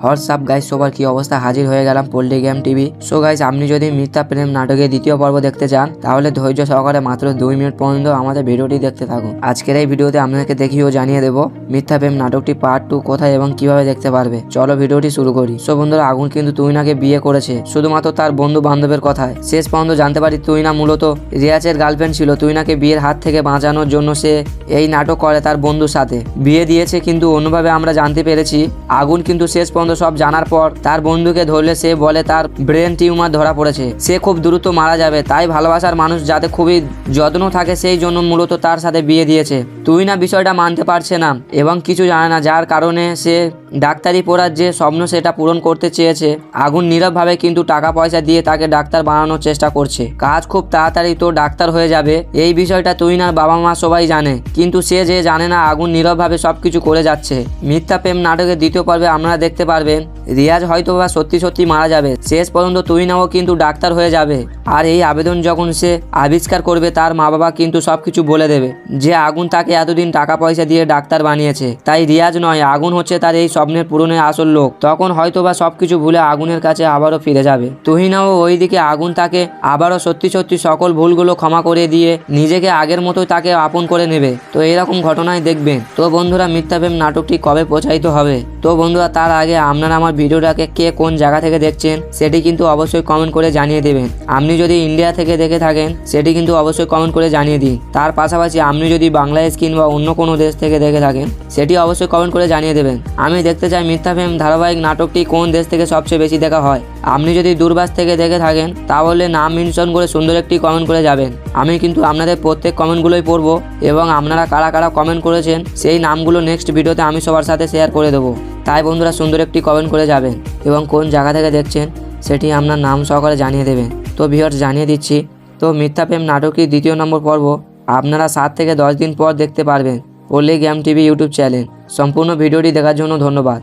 WhatsApp guys, সবার কি অবস্থা? হাজির হয়ে গেলাম পল্লী গেম টিভি। সো গাইস, আপনি যদি মিথ্যা প্রেম নাটকের দ্বিতীয় পর্ব দেখতে চান তাহলে ধৈর্য সহকারে মাত্র 2 মিনিট পর্যন্ত আমাদের ভিডিওটি দেখতে থাকুন। আজকের এই ভিডিওতে আপনাকে দেখিয়েও জানিয়ে দেবো মিথ্যা প্রেম নাটকটি পার্ট 2 কোথায় এবং কিভাবে দেখতে পারবে। চলো ভিডিওটি শুরু করি। সো বন্ধুরা, আগুন কিন্তু তুহিনাকে বিয়ে করেছে শুধুমাত্র তার বন্ধু বান্ধবের কথায়। শেষ পর্যন্ত জানতে পারি তুহিনা মূলত রিয়াজের গার্লফ্রেন্ড ছিল। তুহিনাকে বিয়ের হাত থেকে বাঁচানোর জন্য সে এই নাটক করে তার বন্ধুর সাথে। বিয়ে দিয়েছে, কিন্তু অন্যভাবে আমরা জানতে পেরেছি আগুন কিন্তু শেষ পর্যন্ত সব জানার পর তার বন্ধুকে ধরলে সে বলে তার ব্রেন টিউমার ধরা পড়েছে, সে খুব দ্রুত মারা যাবে। তাই ভালোবাসার মানুষ যাতে খুবই যত্ন থাকে সেই জন্য মূলত তার সাথে বিয়ে দিয়েছে। তুহিনা বিষয়টা মানতে পারছে না এবং কিছু জানে না, যার কারণে সে ডাক্তারি পড়ার যে স্বপ্ন সেটা পূরণ করতে চেয়েছে। আগুন নীরবভাবে কিন্তু টাকা পয়সা দিয়ে তাকে ডাক্তার বানানোর চেষ্টা করছে। কাজ খুব তাড়াতাড়ি তো ডাক্তার হয়ে যাবে, এই বিষয়টা তুহিনার বাবা মা সবাই জানে, কিন্তু সে যে জানে না আগুন নীরবভাবে সবকিছু করে যাচ্ছে। মিথ্যা প্রেম নাটকের দ্বিতীয় পর্বে আপনারা দেখতে পারবেন রিয়াজ হয়তো বা সত্যি সত্যি মারা যাবে। শেষ পর্যন্ত তুহিনাও কিন্তু ডাক্তার হয়ে যাবে। আর এই আবেদন যখন সে আবিষ্কার করবে তার মা বাবা কিন্তু সবকিছু বলে দেবে যে আগুন তাকে এতদিন টাকা পয়সা দিয়ে ডাক্তার বানিয়েছে। তাই রিয়াজ নয়, আগুন হচ্ছে তার এই স্বপ্নের পূরণের আসল লোক। তখন হয়তো বা সবকিছু ভুলে আগুনের কাছে আবারও ফিরে যাবে। তুহিনাও ওইদিকে আগুন তাকে আবারও সত্যি সত্যি সকল ভুলগুলো ক্ষমা করে দিয়ে নিজেকে আগের মতোই তাকে আপন করে নেবে। তো এরকম ঘটনায় দেখবেন। তো বন্ধুরা, মিথ্যা প্রেম নাটকটি কবে প্রচারিত হবে? তো বন্ধুরা, তার আগে আপনারা আমার ভিডিওটাকে কে কোন জায়গা থেকে দেখছেন সেটি কিন্তু অবশ্যই কমেন্ট করে জানিয়ে দেবেন। আপনি যদি ইন্ডিয়া থেকে দেখে থাকেন সেটি কিন্তু অবশ্যই কমেন্ট করে জানিয়ে দিন। তার পাশাপাশি আপনি যদি বাংলাদেশ কিংবা অন্য কোনো দেশ থেকে দেখে থাকেন সেটি অবশ্যই কমেন্ট করে জানিয়ে দেবেন। আমি দেখতে চাই মিথ্যা প্রেম ধারাবাহিক নাটকটি কোন দেশ থেকে সবচেয়ে বেশি দেখা হয়। আপনি যদি দূরভাষ থেকে দেখে থাকেন তাহলে নাম মেনশন করে সুন্দর একটি কমেন্ট করে যাবেন। আমি কিন্তু আপনাদের প্রত্যেক কমেন্টগুলোই পড়ব এবং আপনারা কারা কারা কমেন্ট করেছেন সেই নামগুলো নেক্সট ভিডিওতে আমি সবার সাথে শেয়ার করে দেবো। তাই বন্ধুরা, সুন্দর একটি কমেন্ট করে যাবেন এবং কোন জায়গা থেকে দেখছেন সেটি আপনার নাম সহকারে জানিয়ে দেবেন। তো ভিউয়ার্স, জানিয়ে দিচ্ছি, তো মিথ্যা প্রেম নাটকের দ্বিতীয় নম্বর পর্ব আপনারা 7 থেকে 10 দিন পর দেখতে পারবেন পল্লী গেম টিভি ইউটিউব চ্যানেল। সম্পূর্ণ ভিডিওটি দেখার জন্য ধন্যবাদ।